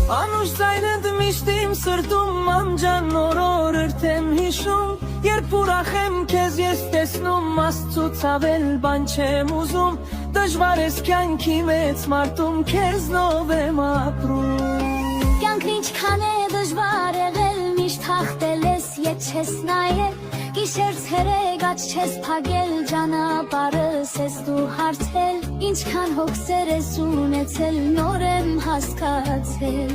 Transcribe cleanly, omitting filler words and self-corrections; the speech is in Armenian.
Անուշ ձայնդ միշտ իմ սրտում անջան օրոր եմ հիշում Երբ ուրախ եմ քեզ ես տեսնում Աստծուց ավել բան չեմ ուզում Դժվար ես կյանքի մեծ մարդում Քեզնով եմ ապրում Կյանքն ինչքան է դժվար եղել Միշտ հաղթել ես ետ չես նայել Գիշեր ցերեկ աջ չես փագել Ճանապարհս ես դու հարթել Ինչքան հոգսեր ես ունեցել Նոր եմ հասկացել